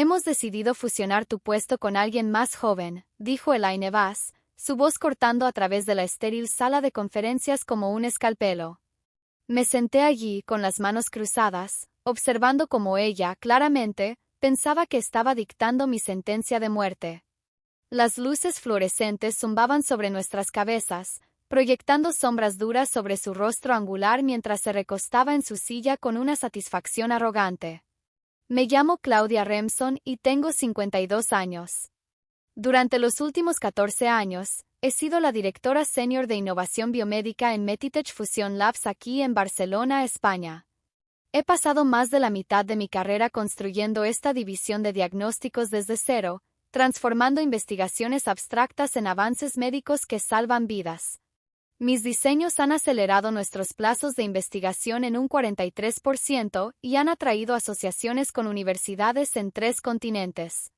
Hemos decidido fusionar tu puesto con alguien más joven, dijo Elaine Vaz, su voz cortando a través de la estéril sala de conferencias como un escalpelo. Me senté allí con las manos cruzadas, observando cómo ella, claramente, pensaba que estaba dictando mi sentencia de muerte. Las luces fluorescentes zumbaban sobre nuestras cabezas, proyectando sombras duras sobre su rostro angular mientras se recostaba en su silla con una satisfacción arrogante. Me llamo Claudia Remson y tengo 52 años. Durante los últimos 14 años, he sido la directora senior de innovación biomédica en Meditech Fusion Labs aquí en Barcelona, España. He pasado más de la mitad de mi carrera construyendo esta división de diagnósticos desde cero, transformando investigaciones abstractas en avances médicos que salvan vidas. Mis diseños han acelerado nuestros plazos de investigación en un 43% y han atraído asociaciones con universidades en 3 continentes.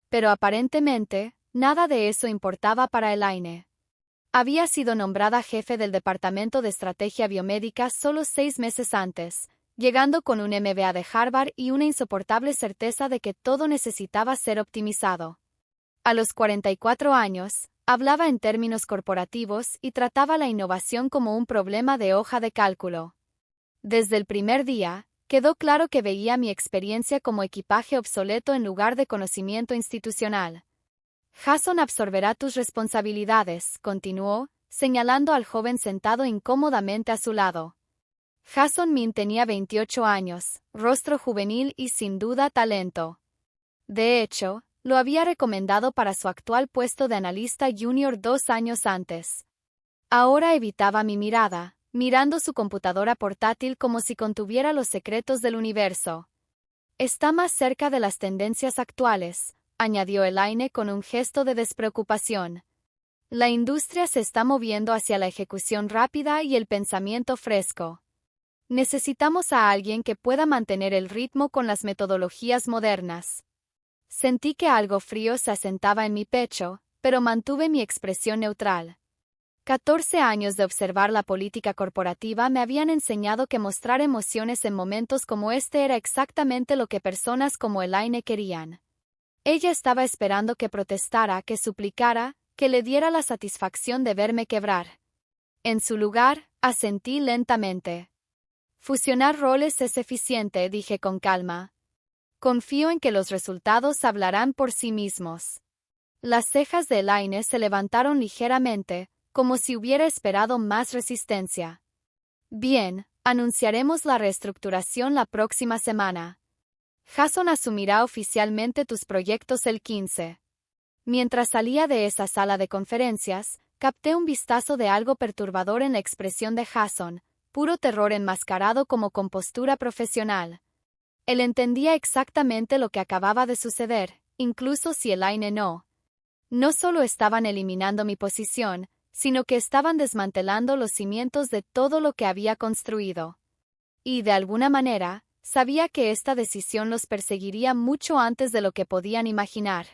Pero aparentemente, nada de eso importaba para Elaine. Había sido nombrada jefe del Departamento de Estrategia Biomédica solo 6 meses antes, llegando con un MBA de Harvard y una insoportable certeza de que todo necesitaba ser optimizado. A los 44 años, hablaba en términos corporativos y trataba la innovación como un problema de hoja de cálculo. Desde el primer día, quedó claro que veía mi experiencia como equipaje obsoleto en lugar de conocimiento institucional. Jason absorberá tus responsabilidades, continuó, señalando al joven sentado incómodamente a su lado. Jason Min tenía 28 años, rostro juvenil y sin duda talento. De hecho, lo había recomendado para su actual puesto de analista junior 2 años antes. Ahora evitaba mi mirada, mirando su computadora portátil como si contuviera los secretos del universo. Está más cerca de las tendencias actuales, añadió Elaine con un gesto de despreocupación. La industria se está moviendo hacia la ejecución rápida y el pensamiento fresco. Necesitamos a alguien que pueda mantener el ritmo con las metodologías modernas. Sentí que algo frío se asentaba en mi pecho, pero mantuve mi expresión neutral. 14 años de observar la política corporativa me habían enseñado que mostrar emociones en momentos como este era exactamente lo que personas como Elaine querían. Ella estaba esperando que protestara, que suplicara, que le diera la satisfacción de verme quebrar. En su lugar, asentí lentamente. Fusionar roles es eficiente, dije con calma. Confío en que los resultados hablarán por sí mismos. Las cejas de Elaine se levantaron ligeramente, como si hubiera esperado más resistencia. Bien, anunciaremos la reestructuración la próxima semana. Jason asumirá oficialmente tus proyectos el 15. Mientras salía de esa sala de conferencias, capté un vistazo de algo perturbador en la expresión de Jason, puro terror enmascarado como compostura profesional. Él entendía exactamente lo que acababa de suceder, incluso si Elaine no. No solo estaban eliminando mi posición, sino que estaban desmantelando los cimientos de todo lo que había construido. Y, de alguna manera, sabía que esta decisión los perseguiría mucho antes de lo que podían imaginar.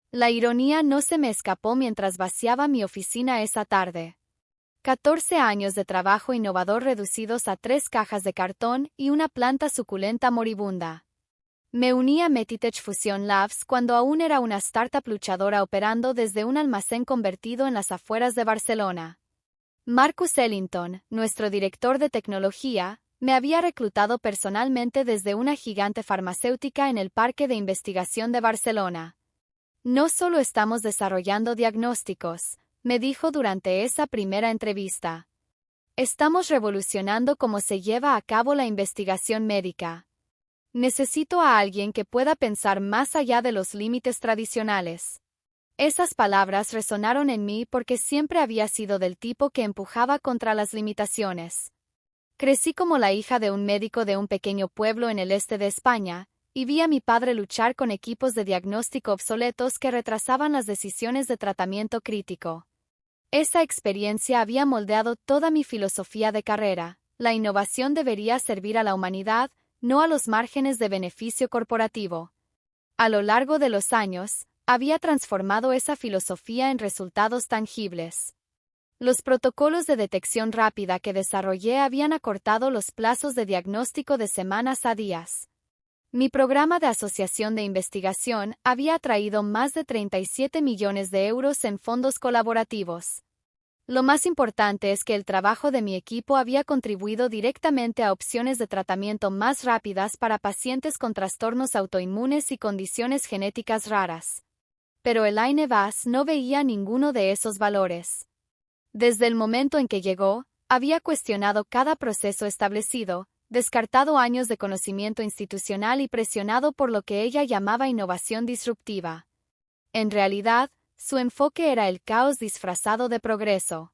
La ironía no se me escapó mientras vaciaba mi oficina esa tarde. 14 años de trabajo innovador reducidos a 3 cajas de cartón y una planta suculenta moribunda. Me uní a Meditech Fusion Labs cuando aún era una startup luchadora operando desde un almacén convertido en las afueras de Barcelona. Marcus Ellington, nuestro director de tecnología, me había reclutado personalmente desde una gigante farmacéutica en el Parque de Investigación de Barcelona. No solo estamos desarrollando diagnósticos, me dijo durante esa primera entrevista. Estamos revolucionando cómo se lleva a cabo la investigación médica. Necesito a alguien que pueda pensar más allá de los límites tradicionales. Esas palabras resonaron en mí porque siempre había sido del tipo que empujaba contra las limitaciones. Crecí como la hija de un médico de un pequeño pueblo en el este de España, y vi a mi padre luchar con equipos de diagnóstico obsoletos que retrasaban las decisiones de tratamiento crítico. Esa experiencia había moldeado toda mi filosofía de carrera. La innovación debería servir a la humanidad, no a los márgenes de beneficio corporativo. A lo largo de los años, había transformado esa filosofía en resultados tangibles. Los protocolos de detección rápida que desarrollé habían acortado los plazos de diagnóstico de semanas a días. Mi programa de asociación de investigación había atraído más de 37 millones de euros en fondos colaborativos. Lo más importante es que el trabajo de mi equipo había contribuido directamente a opciones de tratamiento más rápidas para pacientes con trastornos autoinmunes y condiciones genéticas raras. Pero Elaine Vaz no veía ninguno de esos valores. Desde el momento en que llegó, había cuestionado cada proceso establecido, descartado años de conocimiento institucional y presionado por lo que ella llamaba innovación disruptiva. En realidad, su enfoque era el caos disfrazado de progreso.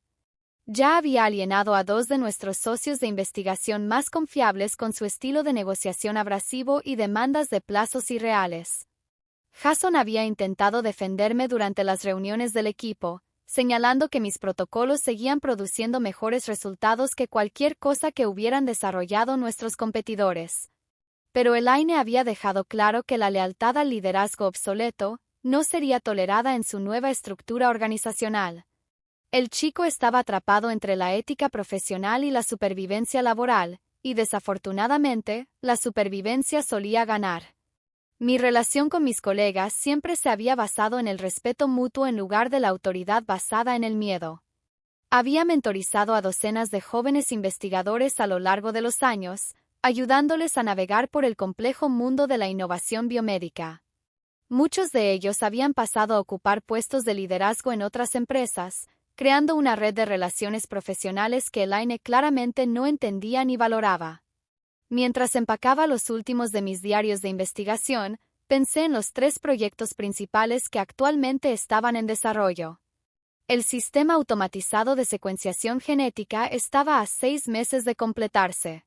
Ya había alienado a dos de nuestros socios de investigación más confiables con su estilo de negociación abrasivo y demandas de plazos irreales. Jason había intentado defenderme durante las reuniones del equipo, señalando que mis protocolos seguían produciendo mejores resultados que cualquier cosa que hubieran desarrollado nuestros competidores. Pero Elaine había dejado claro que la lealtad al liderazgo obsoleto no sería tolerada en su nueva estructura organizacional. El chico estaba atrapado entre la ética profesional y la supervivencia laboral, y desafortunadamente, la supervivencia solía ganar. Mi relación con mis colegas siempre se había basado en el respeto mutuo en lugar de la autoridad basada en el miedo. Había mentorizado a docenas de jóvenes investigadores a lo largo de los años, ayudándoles a navegar por el complejo mundo de la innovación biomédica. Muchos de ellos habían pasado a ocupar puestos de liderazgo en otras empresas, creando una red de relaciones profesionales que Elaine claramente no entendía ni valoraba. Mientras empacaba los últimos de mis diarios de investigación, pensé en los 3 proyectos principales que actualmente estaban en desarrollo. El sistema automatizado de secuenciación genética estaba a 6 meses de completarse.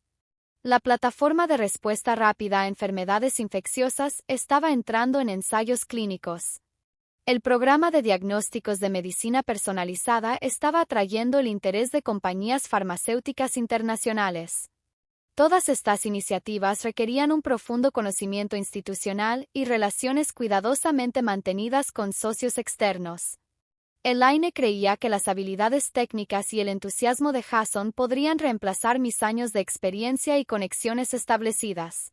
La plataforma de respuesta rápida a enfermedades infecciosas estaba entrando en ensayos clínicos. El programa de diagnósticos de medicina personalizada estaba atrayendo el interés de compañías farmacéuticas internacionales. Todas estas iniciativas requerían un profundo conocimiento institucional y relaciones cuidadosamente mantenidas con socios externos. Elaine creía que las habilidades técnicas y el entusiasmo de Jason podrían reemplazar mis años de experiencia y conexiones establecidas.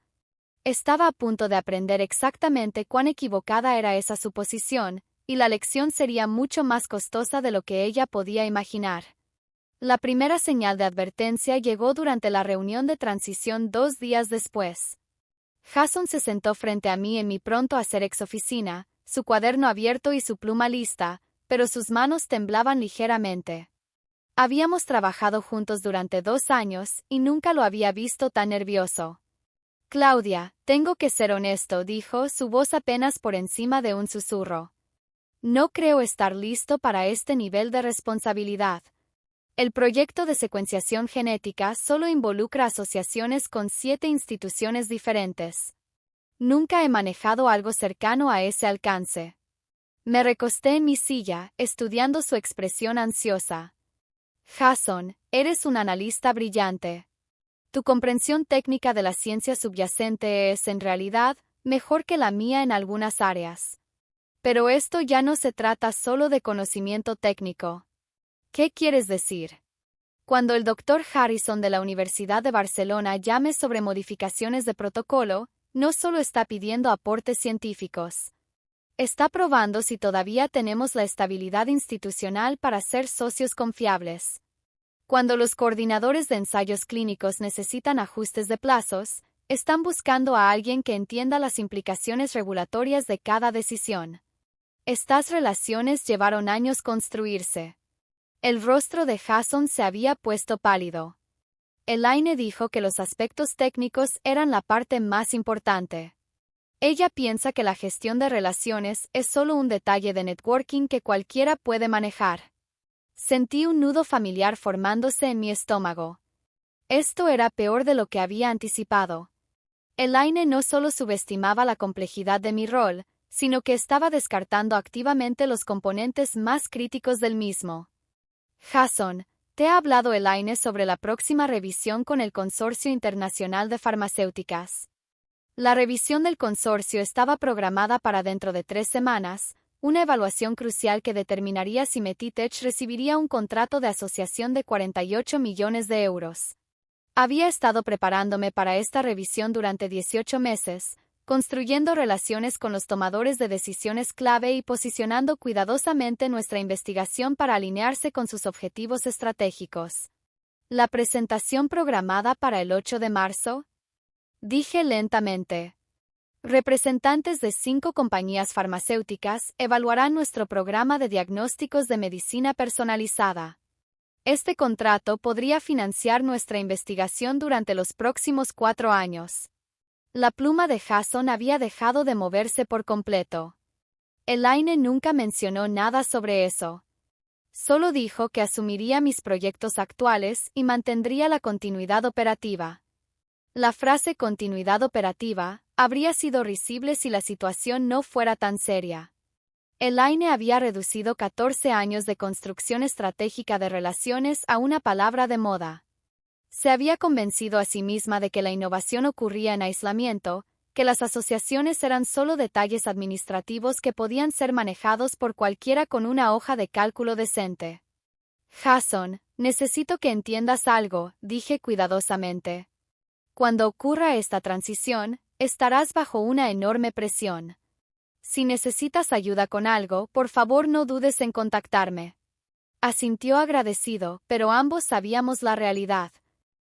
Estaba a punto de aprender exactamente cuán equivocada era esa suposición, y la lección sería mucho más costosa de lo que ella podía imaginar. La primera señal de advertencia llegó durante la reunión de transición 2 días después. Jason se sentó frente a mí en mi pronto a ser ex oficina, su cuaderno abierto y su pluma lista, pero sus manos temblaban ligeramente. Habíamos trabajado juntos durante 2 años y nunca lo había visto tan nervioso. Claudia, tengo que ser honesto, dijo, su voz apenas por encima de un susurro. No creo estar listo para este nivel de responsabilidad. El proyecto de secuenciación genética solo involucra asociaciones con 7 instituciones diferentes. Nunca he manejado algo cercano a ese alcance. Me recosté en mi silla, estudiando su expresión ansiosa. Jason, eres un analista brillante. Tu comprensión técnica de la ciencia subyacente es, en realidad, mejor que la mía en algunas áreas. Pero esto ya no se trata solo de conocimiento técnico. ¿Qué quieres decir? Cuando el Dr. Harrison de la Universidad de Barcelona llame sobre modificaciones de protocolo, no solo está pidiendo aportes científicos. Está probando si todavía tenemos la estabilidad institucional para ser socios confiables. Cuando los coordinadores de ensayos clínicos necesitan ajustes de plazos, están buscando a alguien que entienda las implicaciones regulatorias de cada decisión. Estas relaciones llevaron años construirse. El rostro de Jason se había puesto pálido. Elaine dijo que los aspectos técnicos eran la parte más importante. Ella piensa que la gestión de relaciones es solo un detalle de networking que cualquiera puede manejar. Sentí un nudo familiar formándose en mi estómago. Esto era peor de lo que había anticipado. Elaine no solo subestimaba la complejidad de mi rol, sino que estaba descartando activamente los componentes más críticos del mismo. Jason, ¿te ha hablado Elaine sobre la próxima revisión con el Consorcio Internacional de Farmacéuticas? La revisión del consorcio estaba programada para dentro de 3 semanas, una evaluación crucial que determinaría si Meditech recibiría un contrato de asociación de 48 millones de euros. Había estado preparándome para esta revisión durante 18 meses, construyendo relaciones con los tomadores de decisiones clave y posicionando cuidadosamente nuestra investigación para alinearse con sus objetivos estratégicos. ¿La presentación programada para el 8 de marzo? Dije lentamente. Representantes de 5 compañías farmacéuticas evaluarán nuestro programa de diagnósticos de medicina personalizada. Este contrato podría financiar nuestra investigación durante los próximos 4 años. La pluma de Jason había dejado de moverse por completo. Elaine nunca mencionó nada sobre eso. Solo dijo que asumiría mis proyectos actuales y mantendría la continuidad operativa. La frase continuidad operativa habría sido risible si la situación no fuera tan seria. Elaine había reducido 14 años de construcción estratégica de relaciones a una palabra de moda. Se había convencido a sí misma de que la innovación ocurría en aislamiento, que las asociaciones eran solo detalles administrativos que podían ser manejados por cualquiera con una hoja de cálculo decente. Jason, necesito que entiendas algo, dije cuidadosamente. Cuando ocurra esta transición, estarás bajo una enorme presión. Si necesitas ayuda con algo, por favor no dudes en contactarme. Asintió agradecido, pero ambos sabíamos la realidad.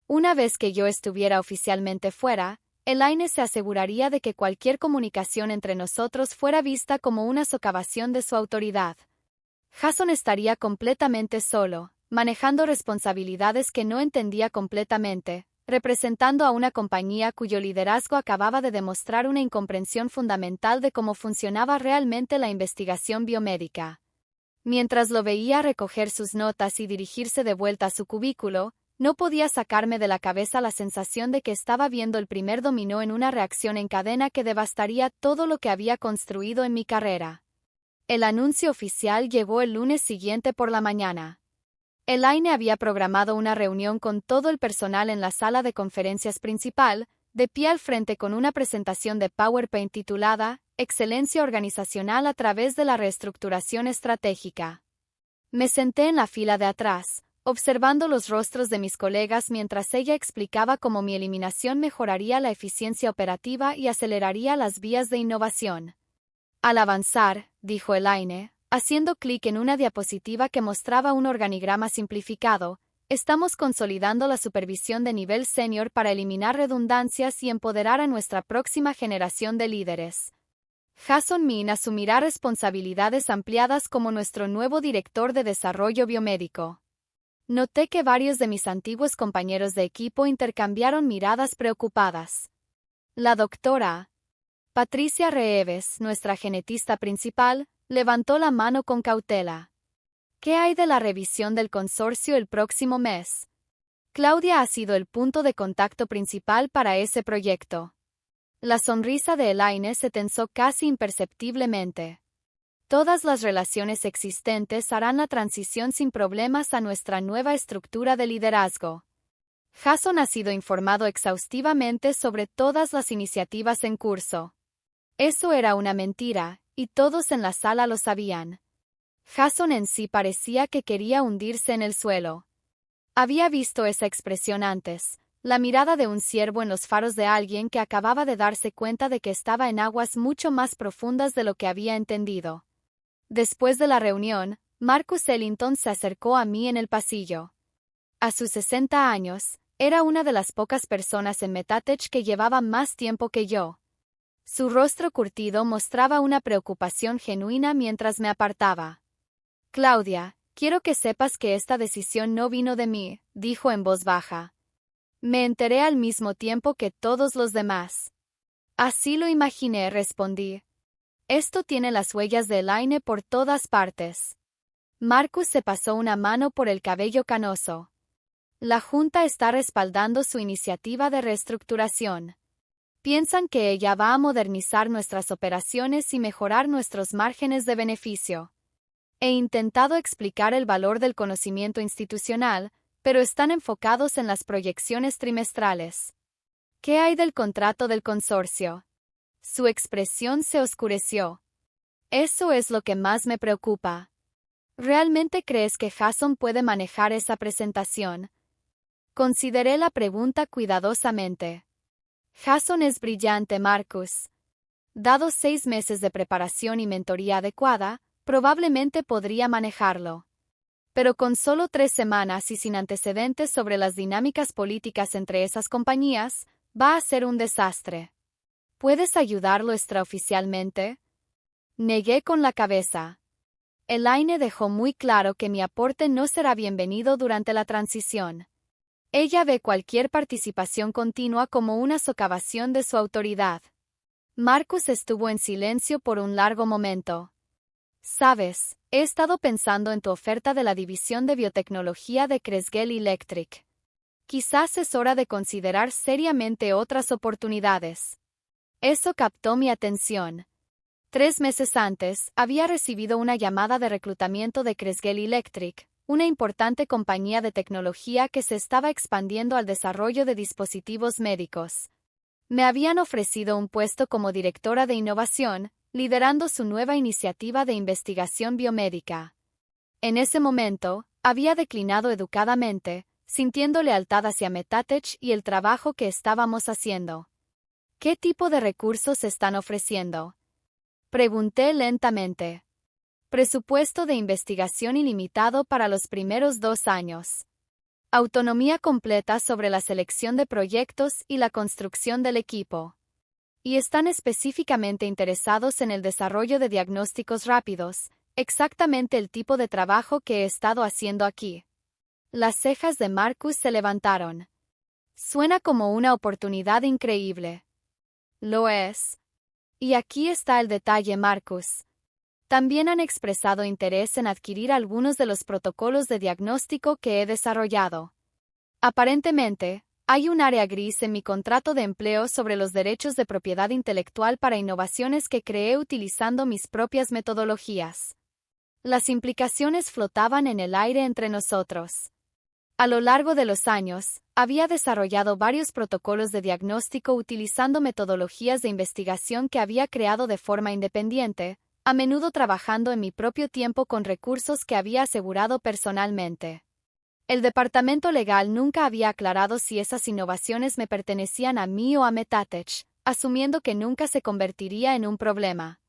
Una vez que yo estuviera oficialmente fuera, Elaine se aseguraría de que cualquier comunicación entre nosotros fuera vista como una socavación de su autoridad. Jason estaría completamente solo, manejando responsabilidades que no entendía completamente, representando a una compañía cuyo liderazgo acababa de demostrar una incomprensión fundamental de cómo funcionaba realmente la investigación biomédica. Mientras lo veía recoger sus notas y dirigirse de vuelta a su cubículo, no podía sacarme de la cabeza la sensación de que estaba viendo el primer dominó en una reacción en cadena que devastaría todo lo que había construido en mi carrera. El anuncio oficial llegó el lunes siguiente por la mañana. Elaine había programado una reunión con todo el personal en la sala de conferencias principal, de pie al frente con una presentación de PowerPoint titulada Excelencia organizacional a través de la reestructuración estratégica. Me senté en la fila de atrás, observando los rostros de mis colegas mientras ella explicaba cómo mi eliminación mejoraría la eficiencia operativa y aceleraría las vías de innovación. Al avanzar, dijo Elaine, haciendo clic en una diapositiva que mostraba un organigrama simplificado, estamos consolidando la supervisión de nivel senior para eliminar redundancias y empoderar a nuestra próxima generación de líderes. Jason Min asumirá responsabilidades ampliadas como nuestro nuevo director de desarrollo biomédico. Noté que varios de mis antiguos compañeros de equipo intercambiaron miradas preocupadas. La doctora Patricia Reeves, nuestra genetista principal, levantó la mano con cautela. ¿Qué hay de la revisión del consorcio el próximo mes? Claudia ha sido el punto de contacto principal para ese proyecto. La sonrisa de Elaine se tensó casi imperceptiblemente. Todas las relaciones existentes harán la transición sin problemas a nuestra nueva estructura de liderazgo. Jason ha sido informado exhaustivamente sobre todas las iniciativas en curso. Eso era una mentira, y todos en la sala lo sabían. Jason en sí parecía que quería hundirse en el suelo. Había visto esa expresión antes, la mirada de un ciervo en los faros de alguien que acababa de darse cuenta de que estaba en aguas mucho más profundas de lo que había entendido. Después de la reunión, Marcus Ellington se acercó a mí en el pasillo. A sus 60 años, era una de las pocas personas en Metatech que llevaba más tiempo que yo. Su rostro curtido mostraba una preocupación genuina mientras me apartaba. Claudia, quiero que sepas que esta decisión no vino de mí, dijo en voz baja. Me enteré al mismo tiempo que todos los demás. Así lo imaginé, respondí. Esto tiene las huellas de Elaine por todas partes. Marcus se pasó una mano por el cabello canoso. La Junta está respaldando su iniciativa de reestructuración. Piensan que ella va a modernizar nuestras operaciones y mejorar nuestros márgenes de beneficio. He intentado explicar el valor del conocimiento institucional, pero están enfocados en las proyecciones trimestrales. ¿Qué hay del contrato del consorcio? Su expresión se oscureció. Eso es lo que más me preocupa. ¿Realmente crees que Jason puede manejar esa presentación? Consideré la pregunta cuidadosamente. Jason es brillante, Marcus. Dados 6 meses de preparación y mentoría adecuada, probablemente podría manejarlo. Pero con solo 3 semanas y sin antecedentes sobre las dinámicas políticas entre esas compañías, va a ser un desastre. ¿Puedes ayudarlo extraoficialmente? Negué con la cabeza. Elaine dejó muy claro que mi aporte no será bienvenido durante la transición. Ella ve cualquier participación continua como una socavación de su autoridad. Marcus estuvo en silencio por un largo momento. Sabes, he estado pensando en tu oferta de la división de biotecnología de Creswell Electric. Quizás es hora de considerar seriamente otras oportunidades. Eso captó mi atención. 3 meses antes, había recibido una llamada de reclutamiento de Creswell Electric, una importante compañía de tecnología que se estaba expandiendo al desarrollo de dispositivos médicos. Me habían ofrecido un puesto como directora de innovación, liderando su nueva iniciativa de investigación biomédica. En ese momento, había declinado educadamente, sintiendo lealtad hacia Metatech y el trabajo que estábamos haciendo. ¿Qué tipo de recursos están ofreciendo? Pregunté lentamente. Presupuesto de investigación ilimitado para los primeros 2 años. Autonomía completa sobre la selección de proyectos y la construcción del equipo. Y están específicamente interesados en el desarrollo de diagnósticos rápidos, exactamente el tipo de trabajo que he estado haciendo aquí. Las cejas de Marcus se levantaron. Suena como una oportunidad increíble. Lo es. Y aquí está el detalle, Marcus. También han expresado interés en adquirir algunos de los protocolos de diagnóstico que he desarrollado. Aparentemente, hay un área gris en mi contrato de empleo sobre los derechos de propiedad intelectual para innovaciones que creé utilizando mis propias metodologías. Las implicaciones flotaban en el aire entre nosotros. A lo largo de los años, había desarrollado varios protocolos de diagnóstico utilizando metodologías de investigación que había creado de forma independiente, a menudo trabajando en mi propio tiempo con recursos que había asegurado personalmente. El departamento legal nunca había aclarado si esas innovaciones me pertenecían a mí o a Metatech, asumiendo que nunca se convertiría en un problema.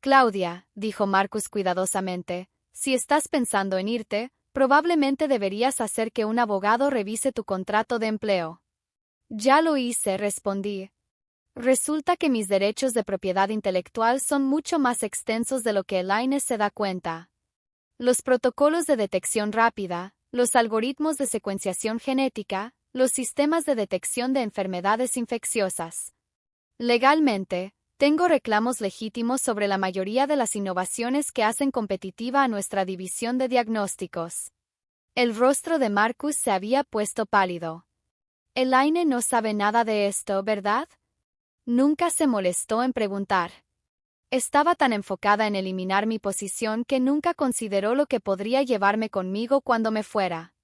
Claudia, dijo Marcus cuidadosamente, si estás pensando en irte, probablemente deberías hacer que un abogado revise tu contrato de empleo. Ya lo hice, respondí. Resulta que mis derechos de propiedad intelectual son mucho más extensos de lo que Elaine se da cuenta. Los protocolos de detección rápida, los algoritmos de secuenciación genética, los sistemas de detección de enfermedades infecciosas. Legalmente, tengo reclamos legítimos sobre la mayoría de las innovaciones que hacen competitiva a nuestra división de diagnósticos. El rostro de Marcus se había puesto pálido. Elaine no sabe nada de esto, ¿verdad? Nunca se molestó en preguntar. Estaba tan enfocada en eliminar mi posición que nunca consideró lo que podría llevarme conmigo cuando me fuera.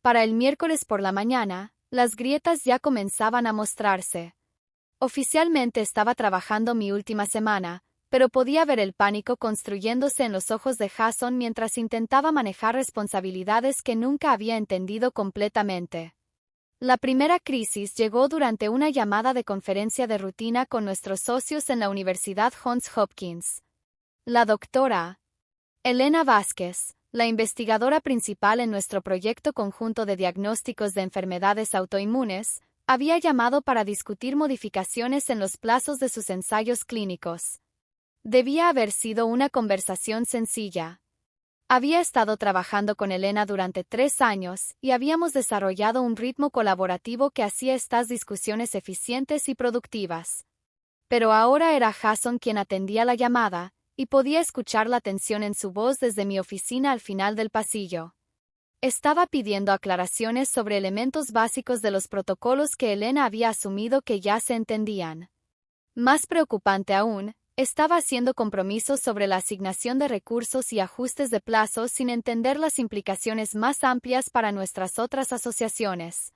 Para el miércoles por la mañana, las grietas ya comenzaban a mostrarse. Oficialmente estaba trabajando mi última semana, pero podía ver el pánico construyéndose en los ojos de Jason mientras intentaba manejar responsabilidades que nunca había entendido completamente. La primera crisis llegó durante una llamada de conferencia de rutina con nuestros socios en la Universidad Johns Hopkins. La doctora Elena Vázquez, la investigadora principal en nuestro proyecto conjunto de diagnósticos de enfermedades autoinmunes, había llamado para discutir modificaciones en los plazos de sus ensayos clínicos. Debía haber sido una conversación sencilla. Había estado trabajando con Elena durante 3 años y habíamos desarrollado un ritmo colaborativo que hacía estas discusiones eficientes y productivas. Pero ahora era Jason quien atendía la llamada, y podía escuchar la tensión en su voz desde mi oficina al final del pasillo. Estaba pidiendo aclaraciones sobre elementos básicos de los protocolos que Elena había asumido que ya se entendían. Más preocupante aún, estaba haciendo compromisos sobre la asignación de recursos y ajustes de plazos sin entender las implicaciones más amplias para nuestras otras asociaciones.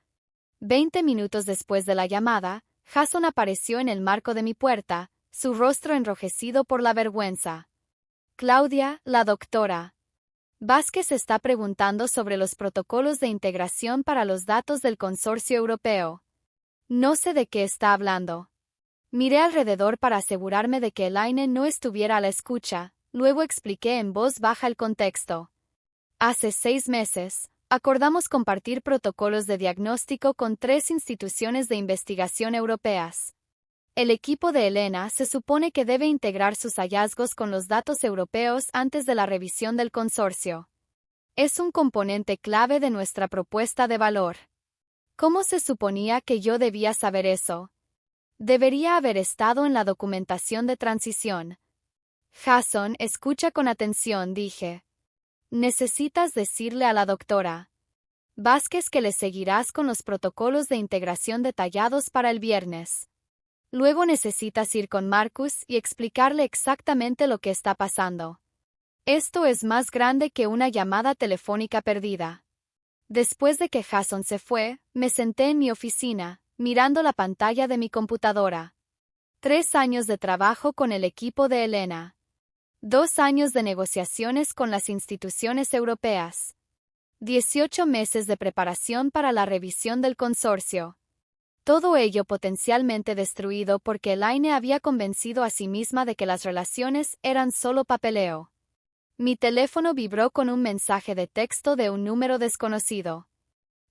20 minutos después de la llamada, Jason apareció en el marco de mi puerta, su rostro enrojecido por la vergüenza. Claudia, la doctora Vázquez está preguntando sobre los protocolos de integración para los datos del consorcio europeo. No sé de qué está hablando. Miré alrededor para asegurarme de que Elaine no estuviera a la escucha, luego expliqué en voz baja el contexto. Hace 6 meses, acordamos compartir protocolos de diagnóstico con 3 instituciones de investigación europeas. El equipo de Elena se supone que debe integrar sus hallazgos con los datos europeos antes de la revisión del consorcio. Es un componente clave de nuestra propuesta de valor. ¿Cómo se suponía que yo debía saber eso? Debería haber estado en la documentación de transición. Jason, escucha con atención, dije. Necesitas decirle a la doctora Vázquez que le seguirás con los protocolos de integración detallados para el viernes. Luego necesitas ir con Marcus y explicarle exactamente lo que está pasando. Esto es más grande que una llamada telefónica perdida. Después de que Jason se fue, me senté en mi oficina, mirando la pantalla de mi computadora. 3 años de trabajo con el equipo de Elena. 2 años de negociaciones con las instituciones europeas. 18 meses de preparación para la revisión del consorcio. Todo ello potencialmente destruido porque Elaine había convencido a sí misma de que las relaciones eran solo papeleo. Mi teléfono vibró con un mensaje de texto de un número desconocido.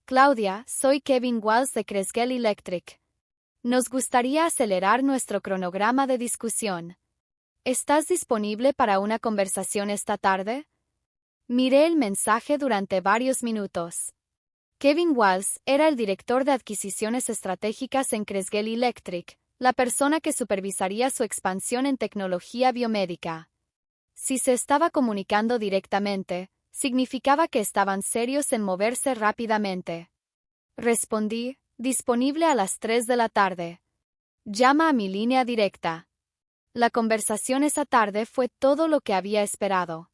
Claudia, soy Kevin Walls de Creswell Electric. Nos gustaría acelerar nuestro cronograma de discusión. ¿Estás disponible para una conversación esta tarde? Miré el mensaje durante varios minutos. Kevin Walls era el director de adquisiciones estratégicas en Creswell Electric, la persona que supervisaría su expansión en tecnología biomédica. Si se estaba comunicando directamente, significaba que estaban serios en moverse rápidamente. Respondí, disponible a las 3 de la tarde. Llama a mi línea directa. La conversación esa tarde fue todo lo que había esperado.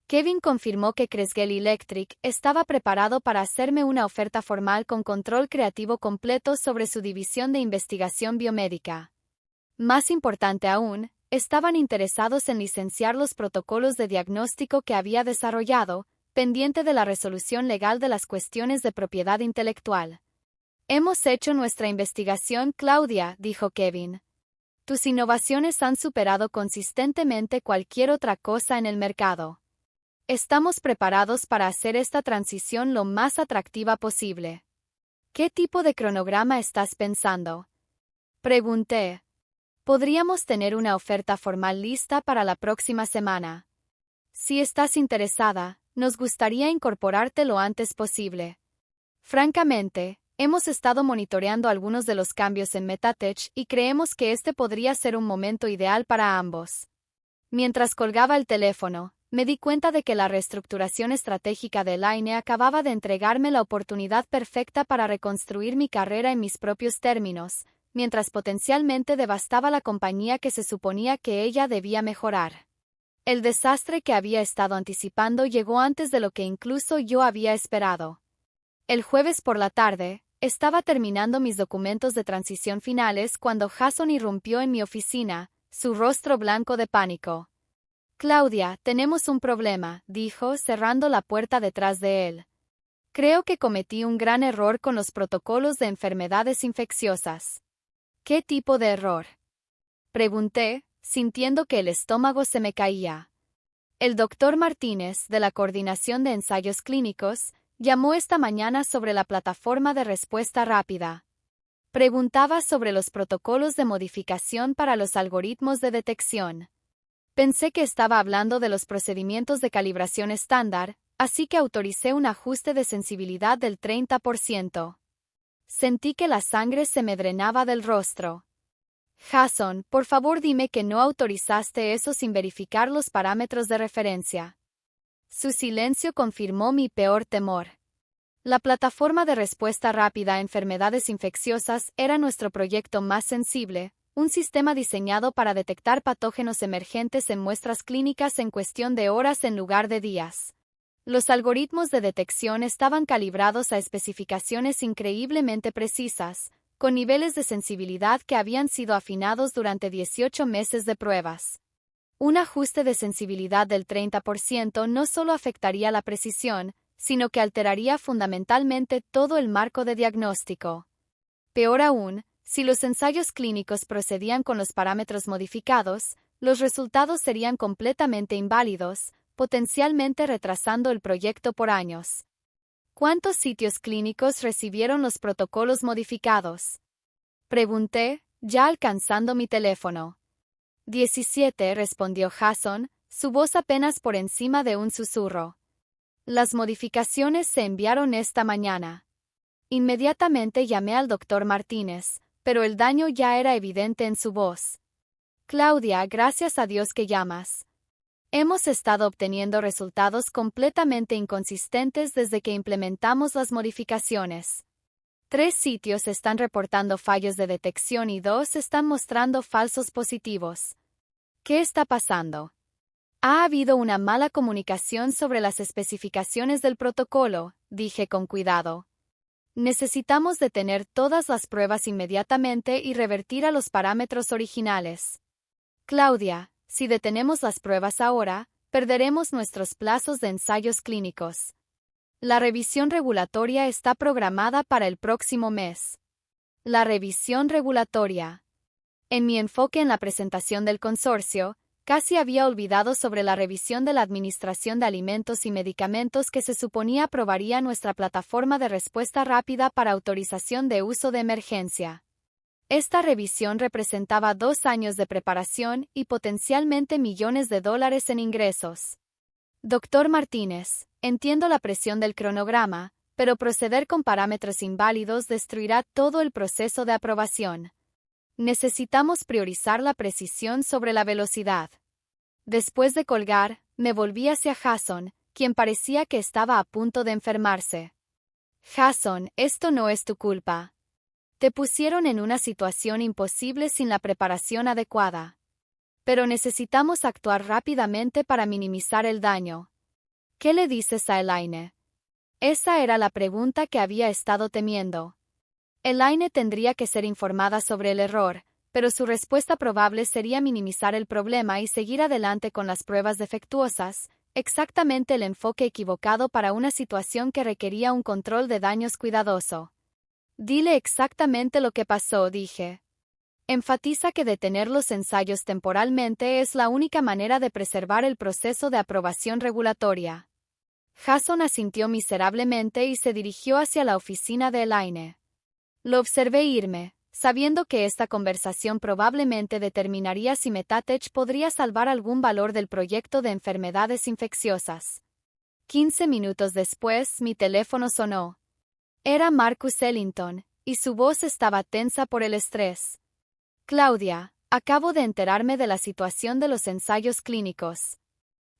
Kevin confirmó que Creswell Electric estaba preparado para hacerme una oferta formal con control creativo completo sobre su división de investigación biomédica. Más importante aún, estaban interesados en licenciar los protocolos de diagnóstico que había desarrollado, pendiente de la resolución legal de las cuestiones de propiedad intelectual. Hemos hecho nuestra investigación, Claudia, dijo Kevin. Tus innovaciones han superado consistentemente cualquier otra cosa en el mercado. Estamos preparados para hacer esta transición lo más atractiva posible. ¿Qué tipo de cronograma estás pensando? Pregunté. Podríamos tener una oferta formal lista para la próxima semana. Si estás interesada, nos gustaría incorporarte lo antes posible. Francamente, hemos estado monitoreando algunos de los cambios en Metatech y creemos que este podría ser un momento ideal para ambos. Mientras colgaba el teléfono, me di cuenta de que la reestructuración estratégica de Elaine acababa de entregarme la oportunidad perfecta para reconstruir mi carrera en mis propios términos, mientras potencialmente devastaba la compañía que se suponía que ella debía mejorar. El desastre que había estado anticipando llegó antes de lo que incluso yo había esperado. El jueves por la tarde, estaba terminando mis documentos de transición finales cuando Jason irrumpió en mi oficina, su rostro blanco de pánico. Claudia, tenemos un problema, dijo, cerrando la puerta detrás de él. Creo que cometí un gran error con los protocolos de enfermedades infecciosas. ¿Qué tipo de error? Pregunté, sintiendo que el estómago se me caía. El doctor Martínez, de la Coordinación de Ensayos Clínicos, llamó esta mañana sobre la plataforma de respuesta rápida. Preguntaba sobre los protocolos de modificación para los algoritmos de detección. Pensé que estaba hablando de los procedimientos de calibración estándar, así que autoricé un ajuste de sensibilidad del 30%. Sentí que la sangre se me drenaba del rostro. Jason, por favor dime que no autorizaste eso sin verificar los parámetros de referencia. Su silencio confirmó mi peor temor. La plataforma de respuesta rápida a enfermedades infecciosas era nuestro proyecto más sensible, un sistema diseñado para detectar patógenos emergentes en muestras clínicas en cuestión de horas en lugar de días. Los algoritmos de detección estaban calibrados a especificaciones increíblemente precisas, con niveles de sensibilidad que habían sido afinados durante 18 meses de pruebas. Un ajuste de sensibilidad del 30% no solo afectaría la precisión, sino que alteraría fundamentalmente todo el marco de diagnóstico. Peor aún, Si los ensayos clínicos procedían con los parámetros modificados, los resultados serían completamente inválidos, potencialmente retrasando el proyecto por años. ¿Cuántos sitios clínicos recibieron los protocolos modificados? Pregunté, ya alcanzando mi teléfono. 17, respondió Jason, su voz apenas por encima de un susurro. Las modificaciones se enviaron esta mañana. Inmediatamente llamé al doctor Martínez, pero el daño ya era evidente en su voz. Claudia, gracias a Dios que llamas. Hemos estado obteniendo resultados completamente inconsistentes desde que implementamos las modificaciones. 3 sitios están reportando fallos de detección y 2 están mostrando falsos positivos. ¿Qué está pasando? Ha habido una mala comunicación sobre las especificaciones del protocolo, dije con cuidado. Necesitamos detener todas las pruebas inmediatamente y revertir a los parámetros originales. Claudia, si detenemos las pruebas ahora, perderemos nuestros plazos de ensayos clínicos. La revisión regulatoria está programada para el próximo mes. La revisión regulatoria. En mi enfoque en la presentación del consorcio, casi había olvidado sobre la revisión de la Administración de Alimentos y Medicamentos que se suponía aprobaría nuestra plataforma de respuesta rápida para autorización de uso de emergencia. Esta revisión representaba 2 años de preparación y potencialmente millones de dólares en ingresos. Doctor Martínez, entiendo la presión del cronograma, pero proceder con parámetros inválidos destruirá todo el proceso de aprobación. Necesitamos priorizar la precisión sobre la velocidad. Después de colgar, me volví hacia Jason, quien parecía que estaba a punto de enfermarse. Jason, esto no es tu culpa. Te pusieron en una situación imposible sin la preparación adecuada. Pero necesitamos actuar rápidamente para minimizar el daño. ¿Qué le dices a Elaine? Esa era la pregunta que había estado temiendo. Elaine tendría que ser informada sobre el error, pero su respuesta probable sería minimizar el problema y seguir adelante con las pruebas defectuosas, exactamente el enfoque equivocado para una situación que requería un control de daños cuidadoso. Dile exactamente lo que pasó, dije. Enfatiza que detener los ensayos temporalmente es la única manera de preservar el proceso de aprobación regulatoria. Jason asintió miserablemente y se dirigió hacia la oficina de Elaine. Lo observé irme, sabiendo que esta conversación probablemente determinaría si Metatech podría salvar algún valor del proyecto de enfermedades infecciosas. 15 minutos después, mi teléfono sonó. Era Marcus Ellington, y su voz estaba tensa por el estrés. Claudia, acabo de enterarme de la situación de los ensayos clínicos.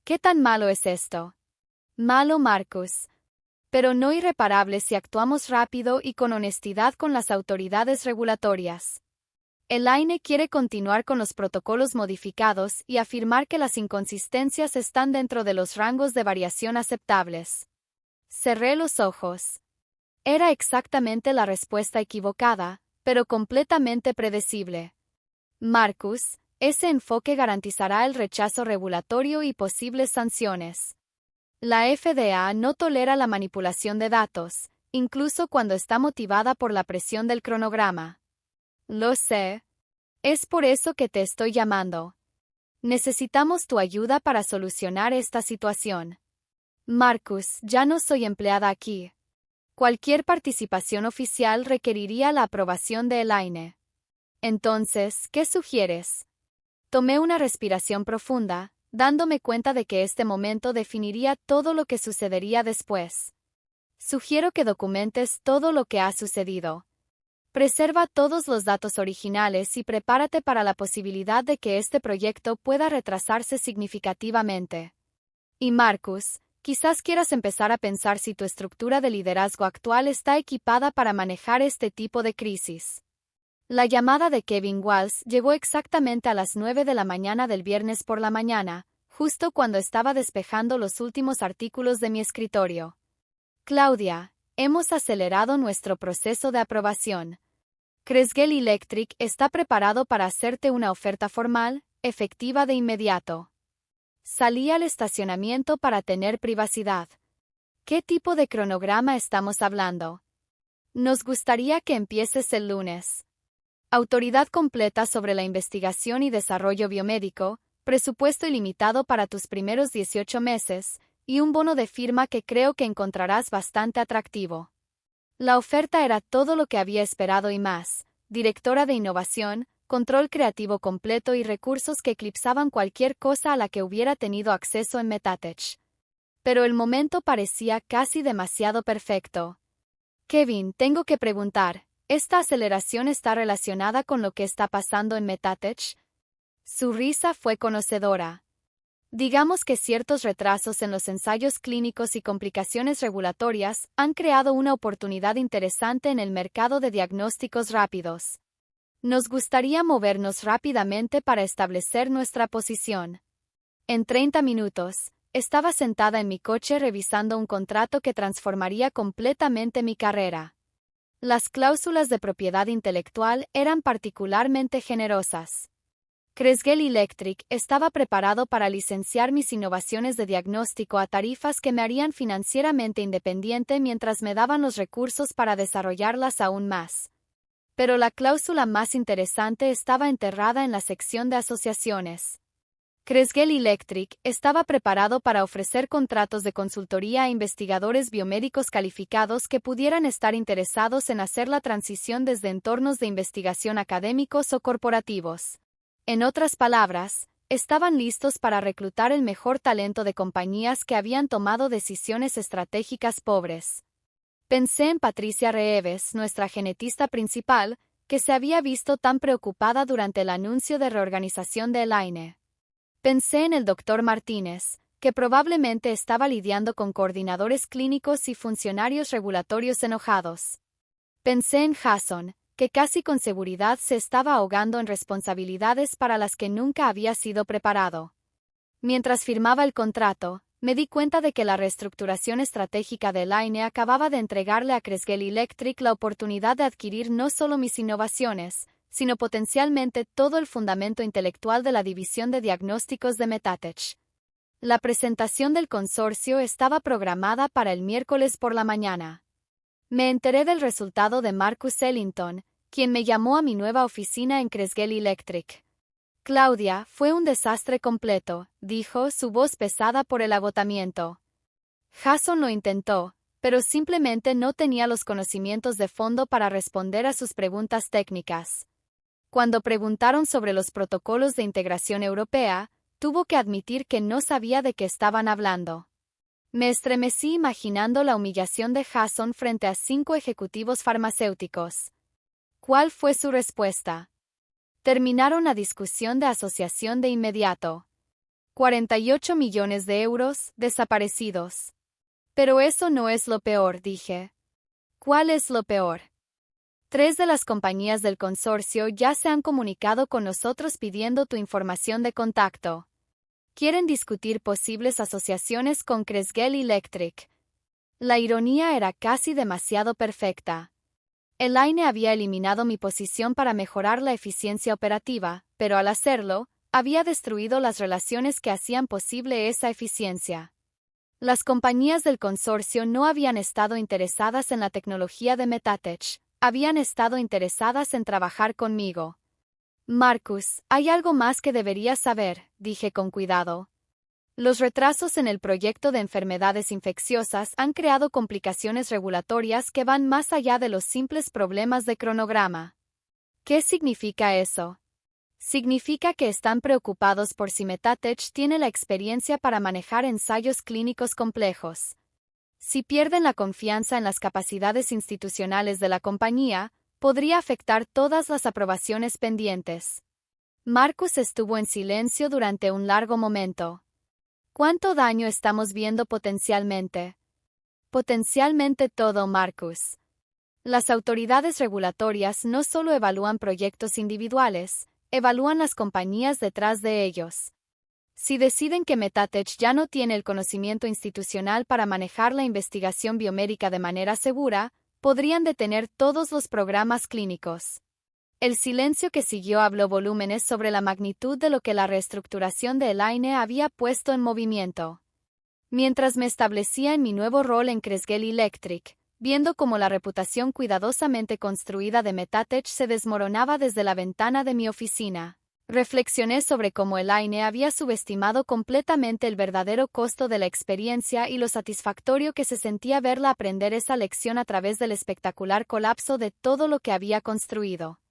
¿Qué tan malo es esto? Malo, Marcus. Pero no irreparable si actuamos rápido y con honestidad con las autoridades regulatorias. Elaine quiere continuar con los protocolos modificados y afirmar que las inconsistencias están dentro de los rangos de variación aceptables. Cerré los ojos. Era exactamente la respuesta equivocada, pero completamente predecible. Marcus, ese enfoque garantizará el rechazo regulatorio y posibles sanciones. La FDA no tolera la manipulación de datos, incluso cuando está motivada por la presión del cronograma. Lo sé. Es por eso que te estoy llamando. Necesitamos tu ayuda para solucionar esta situación. Marcus, ya no soy empleada aquí. Cualquier participación oficial requeriría la aprobación de Elaine. Entonces, ¿qué sugieres? Tomé una respiración profunda, dándome cuenta de que este momento definiría todo lo que sucedería después. Sugiero que documentes todo lo que ha sucedido. Preserva todos los datos originales y prepárate para la posibilidad de que este proyecto pueda retrasarse significativamente. Y Marcus, quizás quieras empezar a pensar si tu estructura de liderazgo actual está equipada para manejar este tipo de crisis. La llamada de Kevin Walsh llegó exactamente a las 9 de la mañana del viernes por la mañana, justo cuando estaba despejando los últimos artículos de mi escritorio. Claudia, hemos acelerado nuestro proceso de aprobación. Creswell Electric está preparado para hacerte una oferta formal, efectiva de inmediato. Salí al estacionamiento para tener privacidad. ¿Qué tipo de cronograma estamos hablando? Nos gustaría que empieces el lunes. Autoridad completa sobre la investigación y desarrollo biomédico, presupuesto ilimitado para tus primeros 18 meses, y un bono de firma que creo que encontrarás bastante atractivo. La oferta era todo lo que había esperado y más: directora de innovación, control creativo completo y recursos que eclipsaban cualquier cosa a la que hubiera tenido acceso en Metatech. Pero el momento parecía casi demasiado perfecto. Kevin, tengo que preguntar, ¿esta aceleración está relacionada con lo que está pasando en Metatech? Su risa fue conocedora. Digamos que ciertos retrasos en los ensayos clínicos y complicaciones regulatorias han creado una oportunidad interesante en el mercado de diagnósticos rápidos. Nos gustaría movernos rápidamente para establecer nuestra posición. En 30 minutos, estaba sentada en mi coche revisando un contrato que transformaría completamente mi carrera. Las cláusulas de propiedad intelectual eran particularmente generosas. Cresgel Electric estaba preparado para licenciar mis innovaciones de diagnóstico a tarifas que me harían financieramente independiente mientras me daban los recursos para desarrollarlas aún más. Pero la cláusula más interesante estaba enterrada en la sección de asociaciones. Cresgel Electric estaba preparado para ofrecer contratos de consultoría a investigadores biomédicos calificados que pudieran estar interesados en hacer la transición desde entornos de investigación académicos o corporativos. En otras palabras, estaban listos para reclutar el mejor talento de compañías que habían tomado decisiones estratégicas pobres. Pensé en Patricia Reeves, nuestra genetista principal, que se había visto tan preocupada durante el anuncio de reorganización de Elaine. Pensé en el Dr. Martínez, que probablemente estaba lidiando con coordinadores clínicos y funcionarios regulatorios enojados. Pensé en Jason, que casi con seguridad se estaba ahogando en responsabilidades para las que nunca había sido preparado. Mientras firmaba el contrato, me di cuenta de que la reestructuración estratégica de Elaine acababa de entregarle a Cresgel Electric la oportunidad de adquirir no solo mis innovaciones, sino potencialmente todo el fundamento intelectual de la división de diagnósticos de Metatech. La presentación del consorcio estaba programada para el miércoles por la mañana. Me enteré del resultado de Marcus Ellington, quien me llamó a mi nueva oficina en Cresgel Electric. Claudia, fue un desastre completo, dijo, su voz pesada por el agotamiento. Jason lo intentó, pero simplemente no tenía los conocimientos de fondo para responder a sus preguntas técnicas. Cuando preguntaron sobre los protocolos de integración europea, tuvo que admitir que no sabía de qué estaban hablando. Me estremecí imaginando la humillación de Jason frente a 5 ejecutivos farmacéuticos. ¿Cuál fue su respuesta? Terminaron la discusión de asociación de inmediato. 48 millones de euros desaparecidos. Pero eso no es lo peor, dije. ¿Cuál es lo peor? 3 de las compañías del consorcio ya se han comunicado con nosotros pidiendo tu información de contacto. Quieren discutir posibles asociaciones con Cresgel Electric. La ironía era casi demasiado perfecta. Elaine había eliminado mi posición para mejorar la eficiencia operativa, pero al hacerlo, había destruido las relaciones que hacían posible esa eficiencia. Las compañías del consorcio no habían estado interesadas en la tecnología de Metatech, habían estado interesadas en trabajar conmigo. Marcus, hay algo más que deberías saber, dije con cuidado. Los retrasos en el proyecto de enfermedades infecciosas han creado complicaciones regulatorias que van más allá de los simples problemas de cronograma. ¿Qué significa eso? Significa que están preocupados por si Metatech tiene la experiencia para manejar ensayos clínicos complejos. Si pierden la confianza en las capacidades institucionales de la compañía, podría afectar todas las aprobaciones pendientes. Marcus estuvo en silencio durante un largo momento. ¿Cuánto daño estamos viendo potencialmente? Potencialmente todo, Marcus. Las autoridades regulatorias no solo evalúan proyectos individuales, evalúan las compañías detrás de ellos. Si deciden que Metatech ya no tiene el conocimiento institucional para manejar la investigación biomédica de manera segura, podrían detener todos los programas clínicos. El silencio que siguió habló volúmenes sobre la magnitud de lo que la reestructuración de Elaine había puesto en movimiento. Mientras me establecía en mi nuevo rol en Cresgel Electric, viendo cómo la reputación cuidadosamente construida de Metatech se desmoronaba desde la ventana de mi oficina. Reflexioné sobre cómo Elaine había subestimado completamente el verdadero costo de la experiencia y lo satisfactorio que se sentía verla aprender esa lección a través del espectacular colapso de todo lo que había construido.